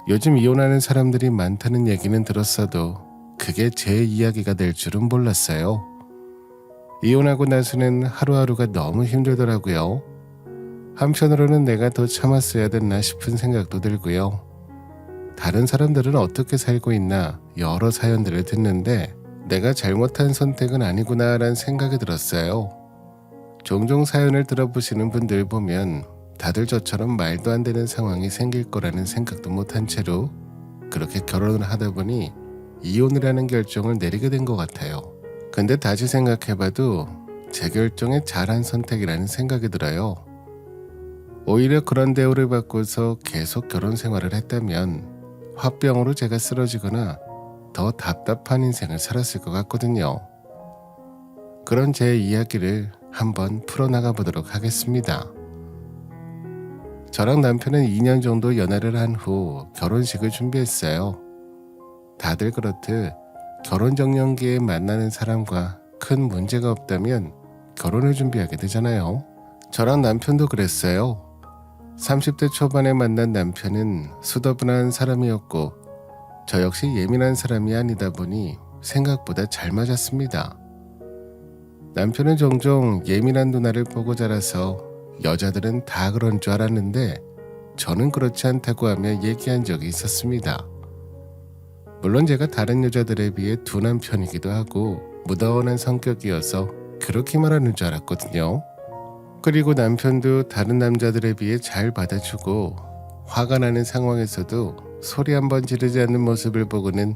요즘 이혼하는 사람들이 많다는 얘기는 들었어도 그게 제 이야기가 될 줄은 몰랐어요. 이혼하고 나서는 하루하루가 너무 힘들더라고요. 한편으로는 내가 더 참았어야 됐나 싶은 생각도 들고요. 다른 사람들은 어떻게 살고 있나 여러 사연들을 듣는데 내가 잘못한 선택은 아니구나 라는 생각이 들었어요. 종종 사연을 들어보시는 분들 보면 다들 저처럼 말도 안 되는 상황이 생길 거라는 생각도 못한 채로 그렇게 결혼을 하다 보니 이혼을 하는 결정을 내리게 된 것 같아요. 근데 다시 생각해봐도 제 결정에 잘한 선택이라는 생각이 들어요. 오히려 그런 대우를 받고서 계속 결혼 생활을 했다면 화병으로 제가 쓰러지거나 더 답답한 인생을 살았을 것 같거든요. 그런 제 이야기를 한번 풀어나가 보도록 하겠습니다. 저랑 남편은 2년 정도 연애를 한 후 결혼식을 준비했어요. 다들 그렇듯 결혼정년기에 만나는 사람과 큰 문제가 없다면 결혼을 준비하게 되잖아요. 저랑 남편도 그랬어요. 30대 초반에 만난 남편은 수더분한 사람이었고 저 역시 예민한 사람이 아니다 보니 생각보다 잘 맞았습니다. 남편은 종종 예민한 누나를 보고 자라서 여자들은 다 그런 줄 알았는데 저는 그렇지 않다고 하며 얘기한 적이 있었습니다. 물론 제가 다른 여자들에 비해 둔한 편이기도 하고 무더원한 성격이어서 그렇게 말하는 줄 알았거든요. 그리고 남편도 다른 남자들에 비해 잘 받아주고 화가 나는 상황에서도 소리 한번 지르지 않는 모습을 보고는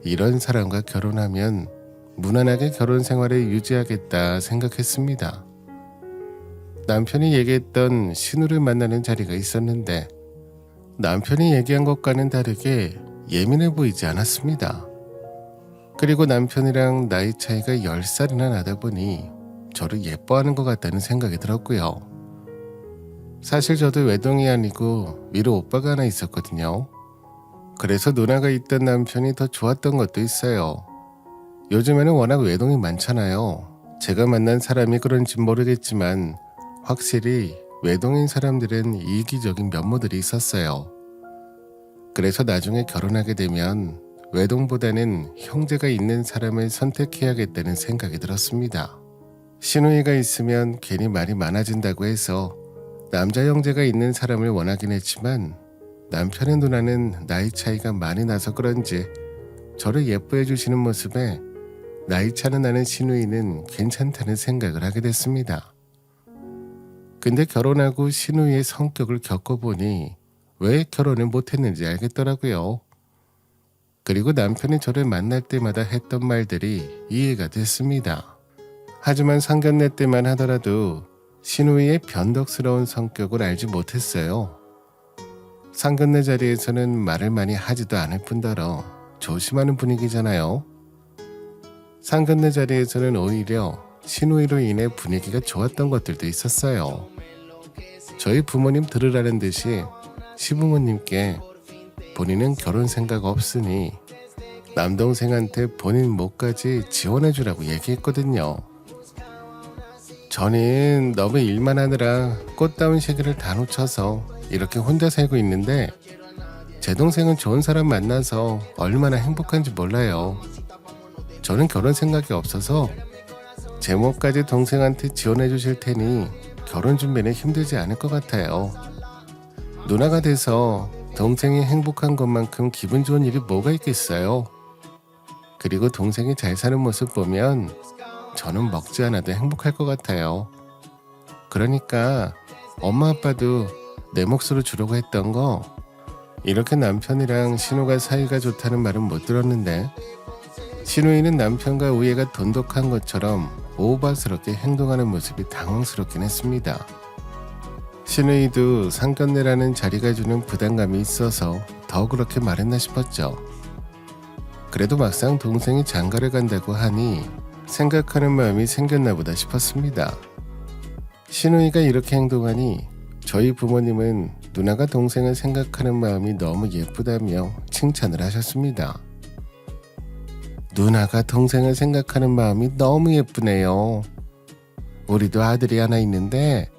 이런 사람과 결혼하면 무난하게 결혼 생활을 유지하겠다 생각했습니다. 남편이 얘기했던 신우를 만나는 자리가 있었는데 남편이 얘기한 것과는 다르게 예민해 보이지 않았습니다. 그리고 남편이랑 나이 차이가 10살이나 나다 보니 저를 예뻐하는 것 같다는 생각이 들었고요. 사실 저도 외동이 아니고 위로 오빠가 하나 있었거든요. 그래서 누나가 있던 남편이 더 좋았던 것도 있어요. 요즘에는 워낙 외동이 많잖아요. 제가 만난 사람이 그런지 모르겠지만 확실히 외동인 사람들은 이기적인 면모들이 있었어요. 그래서 나중에 결혼하게 되면 외동보다는 형제가 있는 사람을 선택해야겠다는 생각이 들었습니다. 시누이가 있으면 괜히 말이 많아진다고 해서 남자 형제가 있는 사람을 원하긴 했지만 남편의 누나는 나이 차이가 많이 나서 그런지 저를 예뻐해 주시는 모습에 나이 차는 나는 시누이는 괜찮다는 생각을 하게 됐습니다. 근데 결혼하고 시누이의 성격을 겪어보니 왜 결혼을 못했는지 알겠더라고요. 그리고 남편이 저를 만날 때마다 했던 말들이 이해가 됐습니다. 하지만 상견례 때만 하더라도 시누이의 변덕스러운 성격을 알지 못했어요. 상견례 자리에서는 말을 많이 하지도 않을 뿐더러 조심하는 분위기잖아요. 상견례 자리에서는 오히려 시누이로 인해 분위기가 좋았던 것들도 있었어요. 저희 부모님 들으라는 듯이 시부모님께 본인은 결혼 생각 없으니 남동생한테 본인 몫까지 지원해주라고 얘기했거든요. 저는 너무 일만 하느라 꽃다운 시기를 다 놓쳐서 이렇게 혼자 살고 있는데 제 동생은 좋은 사람 만나서 얼마나 행복한지 몰라요. 저는 결혼 생각이 없어서 제 몫까지 동생한테 지원해 주실 테니 결혼 준비는 힘들지 않을 것 같아요. 누나가 돼서 동생이 행복한 것만큼 기분 좋은 일이 뭐가 있겠어요. 그리고 동생이 잘 사는 모습 보면 저는 먹지 않아도 행복할 것 같아요. 그러니까 엄마 아빠도 내 몫으로 주려고 했던 거 이렇게 남편이랑 신우가 사이가 좋다는 말은 못 들었는데 시누이는 남편과 우애가 돈독한 것처럼 오바스럽게 행동하는 모습이 당황스럽긴 했습니다. 시누이도 상견례라는 자리가 주는 부담감이 있어서 더 그렇게 말했나 싶었죠. 그래도 막상 동생이 장가를 간다고 하니 생각하는 마음이 생겼나 보다 싶었습니다. 시누이가 이렇게 행동하니 저희 부모님은 누나가 동생을 생각하는 마음이 너무 예쁘다며 칭찬을 하셨습니다. 누나가 동생을 생각하는 마음이 너무 예쁘네요. 우리도 아들이 하나 있는데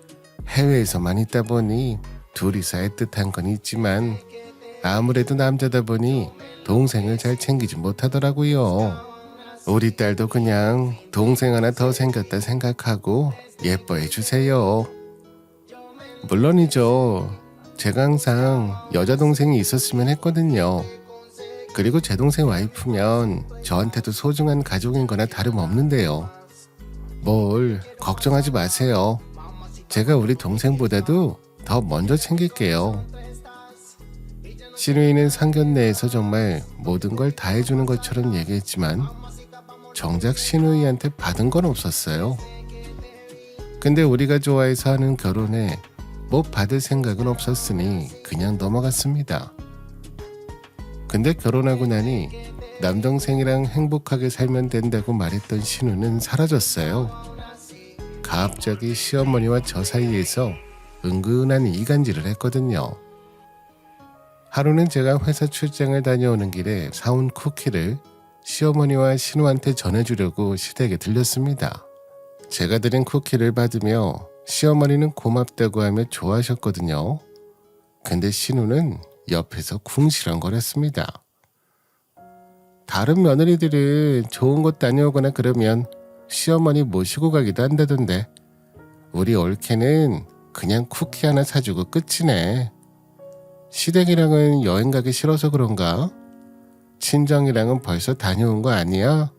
해외에서만 있다 보니 둘이서 애틋한 건 있지만 아무래도 남자다 보니 동생을 잘 챙기지 못하더라고요. 우리 딸도 그냥 동생 하나 더 생겼다 생각하고 예뻐해 주세요. 물론이죠. 제가 항상 여자 동생이 있었으면 했거든요. 그리고 제 동생 와이프면 저한테도 소중한 가족인 거나 다름없는데요. 뭘 걱정하지 마세요. 제가 우리 동생보다도 더 먼저 챙길게요. 신우이는 상견례에서 정말 모든 걸 다 해주는 것처럼 얘기했지만 정작 신우이한테 받은 건 없었어요. 근데 우리가 좋아해서 하는 결혼에 뭐 받을 생각은 없었으니 그냥 넘어갔습니다. 근데 결혼하고 나니 남동생이랑 행복하게 살면 된다고 말했던 신우는 사라졌어요. 갑자기 시어머니와 저 사이에서 은근한 이간질을 했거든요. 하루는 제가 회사 출장을 다녀오는 길에 사온 쿠키를 시어머니와 신우한테 전해주려고 시댁에 들렸습니다. 제가 드린 쿠키를 받으며 시어머니는 고맙다고 하며 좋아하셨거든요. 근데 신우는 옆에서 궁시렁거렸습니다. 다른 며느리들은 좋은 곳 다녀오거나 그러면 시어머니 모시고 가기도 한다던데 우리 올케는 그냥 쿠키 하나 사주고 끝이네. 시댁이랑은 여행 가기 싫어서 그런가? 친정이랑은 벌써 다녀온 거 아니야?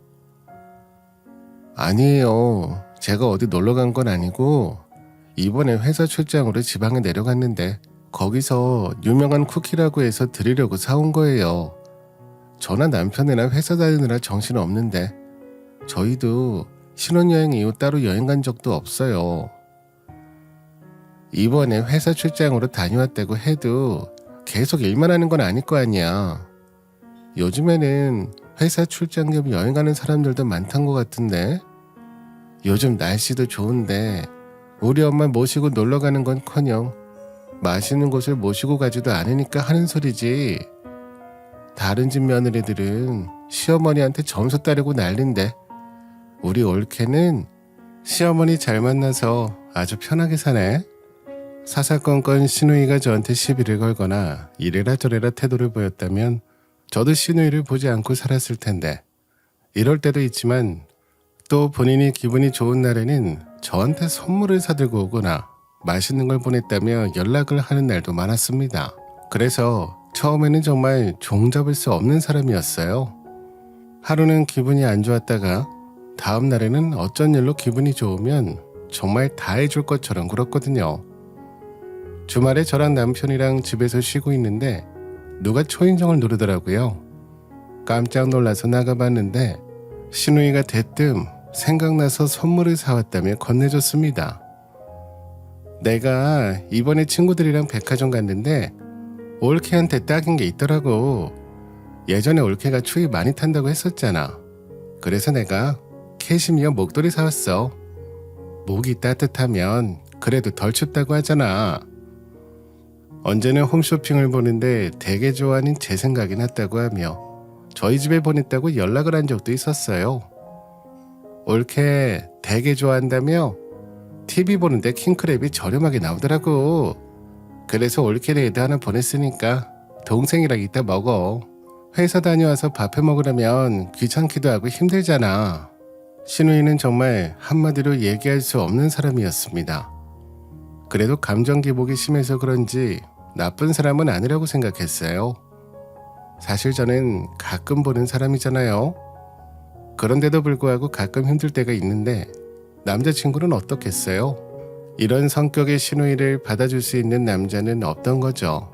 아니에요. 제가 어디 놀러 간 건 아니고 이번에 회사 출장으로 지방에 내려갔는데 거기서 유명한 쿠키라고 해서 드리려고 사온 거예요. 저나 남편이나 회사 다니느라 정신 없는데 저희도 신혼여행 이후 따로 여행 간 적도 없어요. 이번에 회사 출장으로 다녀왔다고 해도 계속 일만 하는 건 아닐 거 아니야. 요즘에는 회사 출장 겸 여행하는 사람들도 많단 것 같은데 요즘 날씨도 좋은데 우리 엄마 모시고 놀러 가는 건커녕 맛있는 곳을 모시고 가지도 않으니까 하는 소리지. 다른 집 며느리들은 시어머니한테 점수 따르고 난린데 우리 올케는 시어머니 잘 만나서 아주 편하게 사네. 사사건건 신우이가 저한테 시비를 걸거나 이래라 저래라 태도를 보였다면 저도 신우이를 보지 않고 살았을 텐데 이럴 때도 있지만 또 본인이 기분이 좋은 날에는 저한테 선물을 사들고 오거나 맛있는 걸 보냈다며 연락을 하는 날도 많았습니다. 그래서 처음에는 정말 종잡을 수 없는 사람이었어요. 하루는 기분이 안 좋았다가 다음 날에는 어쩐 일로 기분이 좋으면 정말 다 해줄 것처럼 굴었거든요. 주말에 저랑 남편이랑 집에서 쉬고 있는데 누가 초인종을 누르더라고요. 깜짝 놀라서 나가봤는데 신우이가 대뜸 생각나서 선물을 사왔다며 건네줬습니다. 내가 이번에 친구들이랑 백화점 갔는데 올케한테 딱인 게 있더라고. 예전에 올케가 추위 많이 탄다고 했었잖아. 그래서 내가 캐시미어 목도리 사왔어. 목이 따뜻하면 그래도 덜 춥다고 하잖아. 언제는 홈쇼핑을 보는데 되게 좋아하는 제 생각이 났다고 하며 저희 집에 보냈다고 연락을 한 적도 있었어요. 올케 되게 좋아한다며 TV 보는데 킹크랩이 저렴하게 나오더라고. 그래서 올케 레드 하나 보냈으니까 동생이랑 이따 먹어. 회사 다녀와서 밥해 먹으려면 귀찮기도 하고 힘들잖아. 신우이는 정말 한마디로 얘기할 수 없는 사람이었습니다. 그래도 감정 기복이 심해서 그런지 나쁜 사람은 아니라고 생각했어요. 사실 저는 가끔 보는 사람이잖아요. 그런데도 불구하고 가끔 힘들 때가 있는데 남자친구는 어떻겠어요? 이런 성격의 신우이를 받아줄 수 있는 남자는 없던 거죠.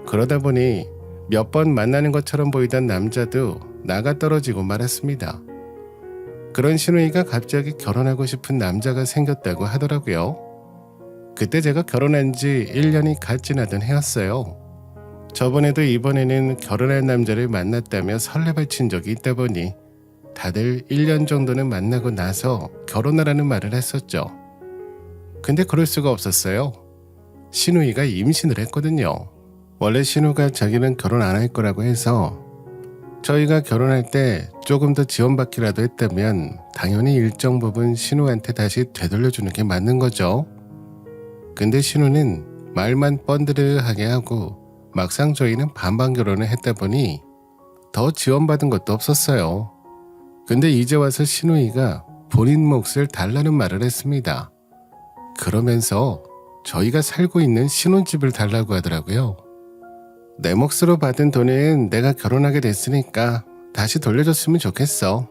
그러다 보니 몇 번 만나는 것처럼 보이던 남자도 나가 떨어지고 말았습니다. 그런 신우이가 갑자기 결혼하고 싶은 남자가 생겼다고 하더라고요. 그때 제가 결혼한 지 1년이 갓 지나던 해였어요. 저번에도 이번에는 결혼할 남자를 만났다며 설레발친 적이 있다 보니 다들 1년 정도는 만나고 나서 결혼하라는 말을 했었죠. 근데 그럴 수가 없었어요. 신우이가 임신을 했거든요. 원래 신우가 자기는 결혼 안 할 거라고 해서 저희가 결혼할 때 조금 더 지원받기라도 했다면 당연히 일정 부분 신우한테 다시 되돌려주는 게 맞는 거죠. 근데 신우는 말만 뻔드르하게 하고 막상 저희는 반반 결혼을 했다 보니 더 지원받은 것도 없었어요. 근데 이제 와서 신우이가 본인 몫을 달라는 말을 했습니다. 그러면서 저희가 살고 있는 신혼집을 달라고 하더라고요. 내 몫으로 받은 돈은 내가 결혼하게 됐으니까 다시 돌려줬으면 좋겠어.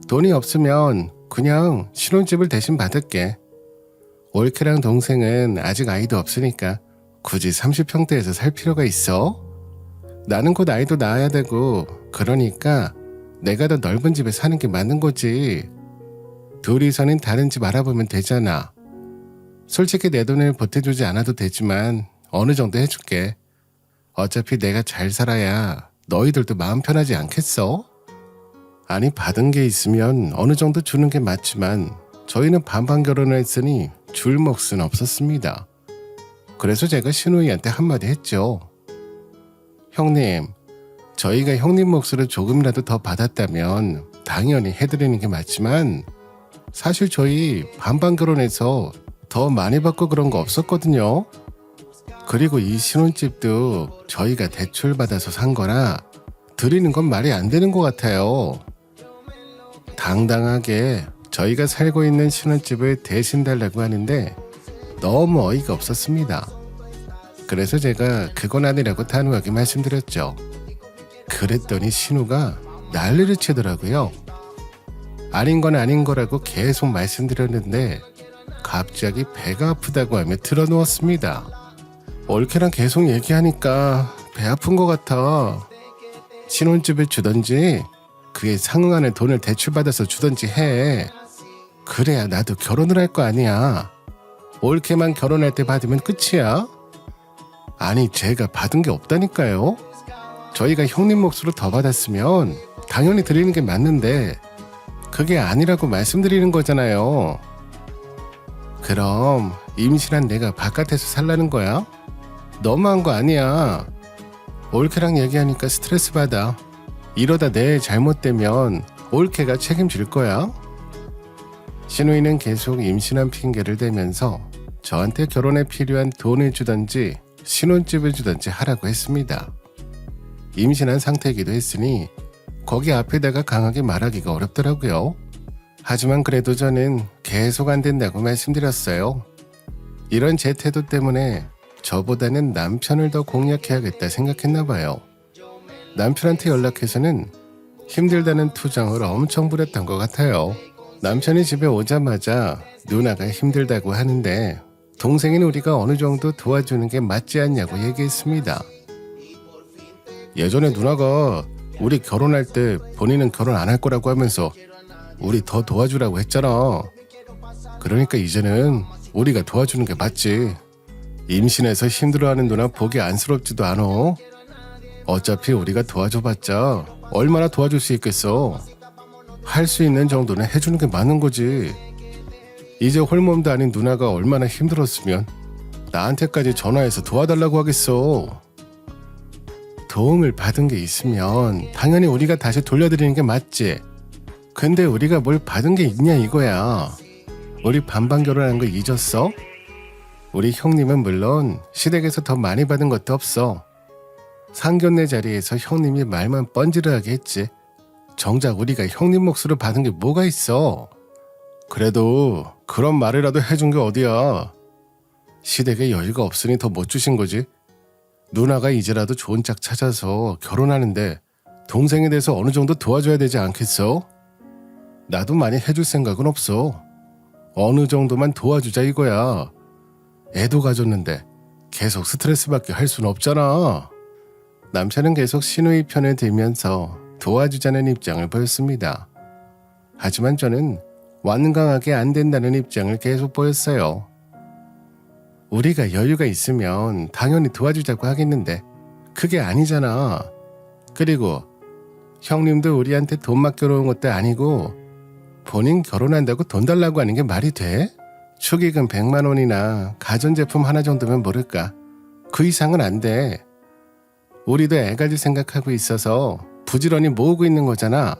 돈이 없으면 그냥 신혼집을 대신 받을게. 올케랑 동생은 아직 아이도 없으니까 굳이 30평대에서 살 필요가 있어? 나는 곧 아이도 낳아야 되고 그러니까 내가 더 넓은 집에 사는 게 맞는 거지. 둘이서는 다른 집 알아보면 되잖아. 솔직히 내 돈을 보태주지 않아도 되지만 어느 정도 해줄게. 어차피 내가 잘 살아야 너희들도 마음 편하지 않겠어? 아니 받은 게 있으면 어느 정도 주는 게 맞지만 저희는 반반 결혼을 했으니 줄 몫은 없었습니다. 그래서 제가 신우이한테 한마디 했죠. 형님, 저희가 형님 몫으로 조금이라도 더 받았다면 당연히 해드리는 게 맞지만 사실 저희 반반 결혼해서 더 많이 받고 그런 거 없었거든요. 그리고 이 신혼집도 저희가 대출받아서 산 거라 드리는 건 말이 안 되는 것 같아요. 당당하게 저희가 살고 있는 신혼집을 대신 달라고 하는데 너무 어이가 없었습니다. 그래서 제가 그건 아니라고 단호하게 말씀드렸죠. 그랬더니 신우가 난리를 치더라고요. 아닌 건 아닌 거라고 계속 말씀드렸는데 갑자기 배가 아프다고 하며 틀어놓았습니다. 올케랑 계속 얘기하니까 배 아픈 것 같아. 신혼집을 주던지 그에 상응하는 돈을 대출받아서 주던지 해. 그래야 나도 결혼을 할 거 아니야. 올케만 결혼할 때 받으면 끝이야. 아니 제가 받은 게 없다니까요. 저희가 형님 몫으로 더 받았으면 당연히 드리는 게 맞는데 그게 아니라고 말씀드리는 거잖아요. 그럼 임신한 내가 바깥에서 살라는 거야? 너무한 거 아니야. 올케랑 얘기하니까 스트레스 받아. 이러다 내 잘못되면 올케가 책임질 거야. 신우이는 계속 임신한 핑계를 대면서 저한테 결혼에 필요한 돈을 주던지 신혼집을 주던지 하라고 했습니다. 임신한 상태이기도 했으니 거기 앞에다가 강하게 말하기가 어렵더라고요. 하지만 그래도 저는 계속 안 된다고 말씀드렸어요. 이런 제 태도 때문에 저보다는 남편을 더 공략해야겠다 생각했나 봐요. 남편한테 연락해서는 힘들다는 투정을 엄청 부렸던 것 같아요. 남편이 집에 오자마자 누나가 힘들다고 하는데 동생인 우리가 어느 정도 도와주는 게 맞지 않냐고 얘기했습니다. 예전에 누나가 우리 결혼할 때 본인은 결혼 안 할 거라고 하면서 우리 더 도와주라고 했잖아. 그러니까 이제는 우리가 도와주는 게 맞지. 임신해서 힘들어하는 누나 보기 안쓰럽지도 않어. 어차피 우리가 도와줘봤자 얼마나 도와줄 수 있겠어. 할 수 있는 정도는 해주는 게 맞는 거지. 이제 홀몸도 아닌 누나가 얼마나 힘들었으면 나한테까지 전화해서 도와달라고 하겠어. 도움을 받은 게 있으면 당연히 우리가 다시 돌려드리는 게 맞지. 근데 우리가 뭘 받은 게 있냐 이거야. 우리 반반 결혼한 거 잊었어? 우리 형님은 물론 시댁에서 더 많이 받은 것도 없어. 상견례 자리에서 형님이 말만 뻔질하게 했지. 정작 우리가 형님 몫으로 받은 게 뭐가 있어. 그래도 그런 말이라도 해준 게 어디야. 시댁에 여유가 없으니 더 못 주신 거지. 누나가 이제라도 좋은 짝 찾아서 결혼하는데 동생에 대해서 어느 정도 도와줘야 되지 않겠어? 나도 많이 해줄 생각은 없어. 어느 정도만 도와주자 이거야. 애도 가졌는데 계속 스트레스 받게 할 순 없잖아. 남편은 계속 신우이 편을 들면서 도와주자는 입장을 보였습니다. 하지만 저는 완강하게 안 된다는 입장을 계속 보였어요. 우리가 여유가 있으면 당연히 도와주자고 하겠는데 그게 아니잖아. 그리고 형님도 우리한테 돈 맡겨러 온 것도 아니고 본인 결혼한다고 돈 달라고 하는 게 말이 돼? 축의금 100만 원이나 가전제품 하나 정도면 모를까. 그 이상은 안 돼. 우리도 애가질 생각하고 있어서 부지런히 모으고 있는 거잖아.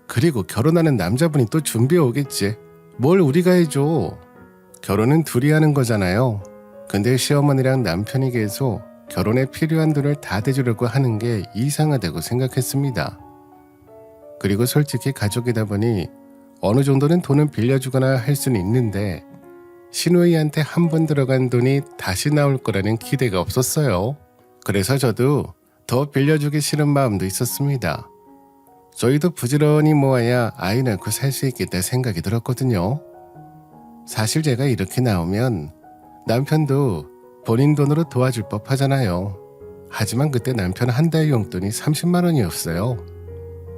그리고 결혼하는 남자분이 또 준비해 오겠지. 뭘 우리가 해줘. 결혼은 둘이 하는 거잖아요. 근데 시어머니랑 남편이 계속 결혼에 필요한 돈을 다 대주려고 하는 게 이상하다고 생각했습니다. 그리고 솔직히 가족이다 보니 어느 정도는 돈을 빌려주거나 할 수는 있는데 시누이한테 한 번 들어간 돈이 다시 나올 거라는 기대가 없었어요. 그래서 저도 더 빌려주기 싫은 마음도 있었습니다. 저희도 부지런히 모아야 아이 낳고 살 수 있겠다 생각이 들었거든요. 사실 제가 이렇게 나오면 남편도 본인 돈으로 도와줄 법 하잖아요. 하지만 그때 남편 한 달 용돈이 30만 원이었어요.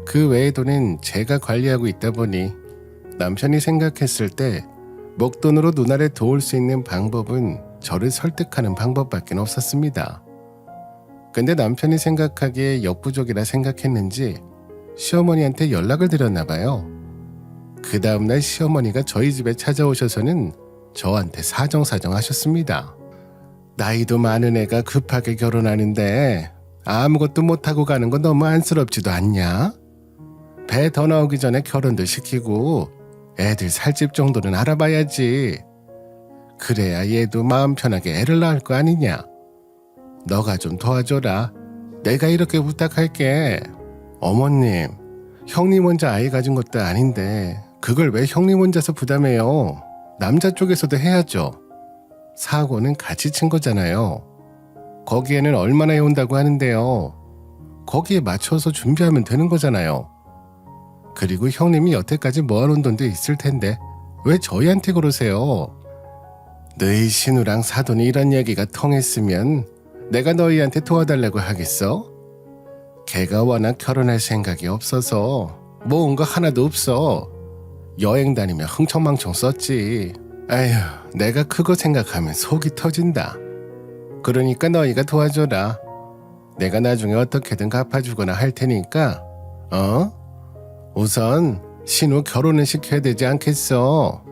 그 외의 돈은 제가 관리하고 있다 보니 남편이 생각했을 때 목돈으로 누나를 도울 수 있는 방법은 저를 설득하는 방법밖에 없었습니다. 근데 남편이 생각하기에 역부족이라 생각했는지 시어머니한테 연락을 드렸나 봐요. 그 다음날 시어머니가 저희 집에 찾아오셔서는 저한테 사정사정 하셨습니다. 나이도 많은 애가 급하게 결혼하는데 아무것도 못하고 가는 거 너무 안쓰럽지도 않냐? 배 더 나오기 전에 결혼도 시키고 애들 살 집 정도는 알아봐야지. 그래야 얘도 마음 편하게 애를 낳을 거 아니냐. 너가 좀 도와줘라. 내가 이렇게 부탁할게. 어머님, 형님 혼자 아이 가진 것도 아닌데 그걸 왜 형님 혼자서 부담해요? 남자 쪽에서도 해야죠. 사고는 같이 친 거잖아요. 거기에는 얼마나 해온다고 하는데요. 거기에 맞춰서 준비하면 되는 거잖아요. 그리고 형님이 여태까지 모아놓은 돈도 있을 텐데 왜 저희한테 그러세요? 너희 신우랑 사돈이 이런 얘기가 통했으면 내가 너희한테 도와달라고 하겠어? 걔가 워낙 결혼할 생각이 없어서 모은 거 하나도 없어. 여행 다니며 흥청망청 썼지. 아휴, 내가 그거 생각하면 속이 터진다. 그러니까 너희가 도와줘라. 내가 나중에 어떻게든 갚아주거나 할 테니까. 우선 신우 결혼을 시켜야 되지 않겠어.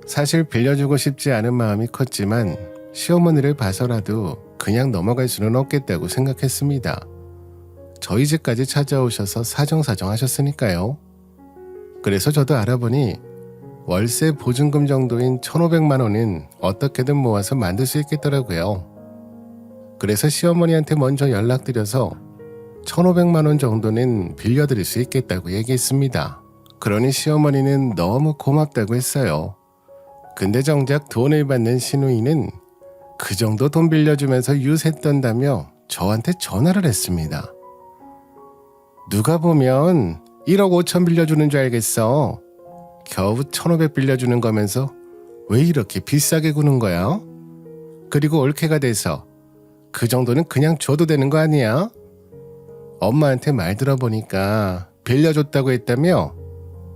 사실 빌려주고 싶지 않은 마음이 컸지만 시어머니를 봐서라도 그냥 넘어갈 수는 없겠다고 생각했습니다. 저희 집까지 찾아오셔서 사정사정 하셨으니까요. 그래서 저도 알아보니 월세 보증금 정도인 1,500만 원은 어떻게든 모아서 만들 수 있겠더라고요. 그래서 시어머니한테 먼저 연락드려서 1,500만 원 정도는 빌려드릴 수 있겠다고 얘기했습니다. 그러니 시어머니는 너무 고맙다고 했어요. 근데 정작 돈을 받는 시누이는 그 정도 돈 빌려주면서 유세 떤다며 저한테 전화를 했습니다. 누가 보면 1억 5천 빌려주는 줄 알겠어. 겨우 1,500 빌려주는 거면서 왜 이렇게 비싸게 구는 거야? 그리고 올케가 돼서 그 정도는 그냥 줘도 되는 거 아니야? 엄마한테 말 들어보니까 빌려줬다고 했다며?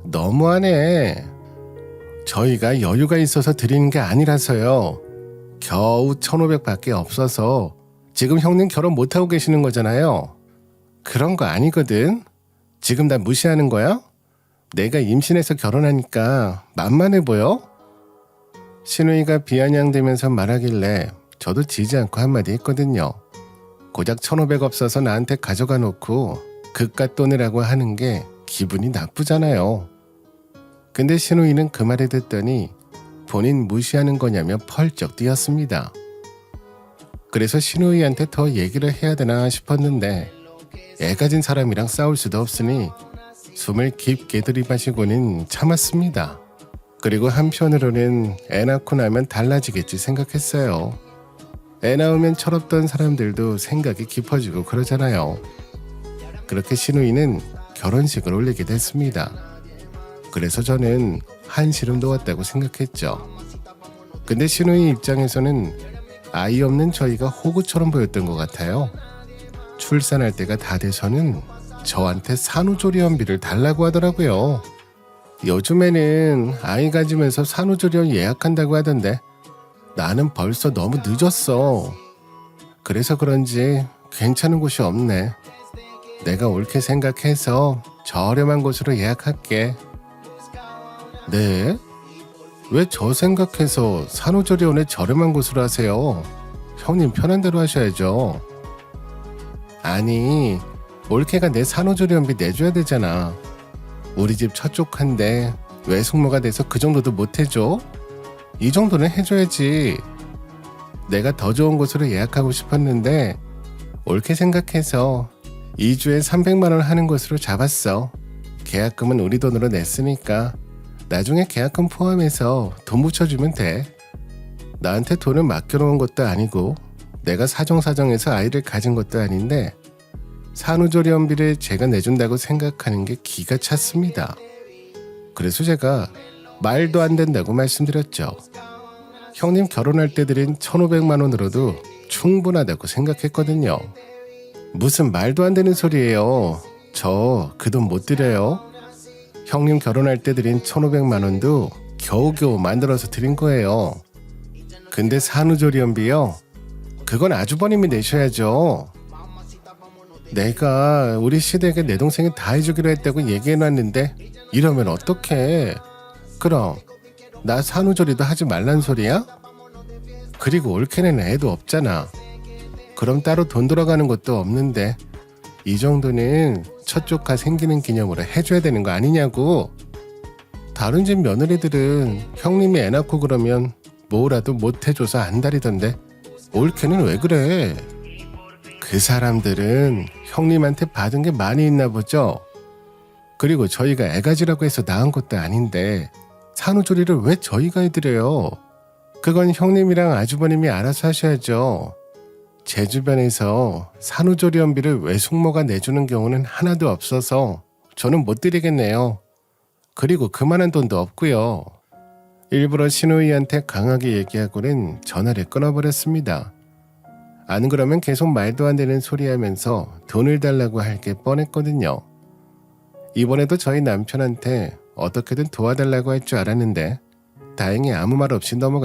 너무하네. 저희가 여유가 있어서 드리는 게 아니라서요. 겨우 1,500밖에 없어서 지금 형님 결혼 못하고 계시는 거잖아요. 그런 거 아니거든. 지금 나 무시하는 거야? 내가 임신해서 결혼하니까 만만해 보여? 시누이가 비아냥대면서 말하길래 저도 지지 않고 한마디 했거든요. 고작 1,500 없어서 나한테 가져가 놓고 그깟 돈이라고 하는 게 기분이 나쁘잖아요. 근데 시누이는 그 말을 듣더니 본인 무시하는 거냐며 펄쩍 뛰었습니다. 그래서 시누이한테 더 얘기를 해야 되나 싶었는데 애 가진 사람이랑 싸울 수도 없으니 숨을 깊게 들이마시고는 참았습니다. 그리고 한편으로는 애 낳고 나면 달라지겠지 생각했어요. 애 낳으면 철없던 사람들도 생각이 깊어지고 그러잖아요. 그렇게 시누이는 결혼식을 올리게 됐습니다. 그래서 저는 한시름 놓았다고 생각했죠. 근데 시누이 입장에서는 아이 없는 저희가 호구처럼 보였던 것 같아요. 출산할 때가 다 돼서는 저한테 산후조리원비를 달라고 하더라고요. 요즘에는 아이 가지면서 산후조리원 예약한다고 하던데 나는 벌써 너무 늦었어. 그래서 그런지 괜찮은 곳이 없네. 내가 옳게 생각해서 저렴한 곳으로 예약할게. 네? 왜 저 생각해서 산후조리원에 저렴한 곳으로 하세요? 형님 편한 대로 하셔야죠. 아니, 올케가 내 산후조리원비 내줘야 되잖아. 우리 집 첫 조카인데 왜 숙모가 돼서 그 정도도 못 해줘? 이 정도는 해줘야지. 내가 더 좋은 곳으로 예약하고 싶었는데 옳게 생각해서 2주에 300만 원 하는 곳으로 잡았어. 계약금은 우리 돈으로 냈으니까 나중에 계약금 포함해서 돈 붙여주면 돼. 나한테 돈을 맡겨놓은 것도 아니고 내가 사정사정해서 아이를 가진 것도 아닌데 산후조리원비를 제가 내준다고 생각하는 게 기가 찼습니다. 그래서 제가 말도 안 된다고 말씀드렸죠. 형님 결혼할 때 드린 1,500만 원으로도 충분하다고 생각했거든요. 무슨 말도 안 되는 소리예요. 저 그 돈 못 드려요. 형님 결혼할 때 드린 1,500만 원도 겨우겨우 만들어서 드린 거예요. 근데 산후조리원비요? 그건 아주버님이 내셔야죠. 내가 우리 시댁에 내 동생이 다 해주기로 했다고 얘기해놨는데 이러면 어떡해. 그럼 나 산후조리도 하지 말란 소리야? 그리고 올케는 애도 없잖아. 그럼 따로 돈 들어가는 것도 없는데 이 정도는 첫 조카 생기는 기념으로 해줘야 되는 거 아니냐고. 다른 집 며느리들은 형님이 애 낳고 그러면 뭐라도 못 해줘서 안달이던데 올케는 왜 그래? 그 사람들은 형님한테 받은 게 많이 있나 보죠. 그리고 저희가 애가지라고 해서 낳은 것도 아닌데 산후조리를 왜 저희가 해드려요? 그건 형님이랑 아주버님이 알아서 하셔야죠. 제 주변에서 산후조리원비를 외숙모가 내주는 경우는 하나도 없어서 저는 못 드리겠네요. 그리고 그만한 돈도 없고요. 일부러 신우이한테 강하게 얘기하고는 전화를 끊어버렸습니다. 안 그러면 계속 말도 안 되는 소리 하면서 돈을 달라고 할 게 뻔했거든요. 이번에도 저희 남편한테 어떻게든 도와달라고 할 줄 알았는데 다행히 아무 말 없이 넘어갔습니다.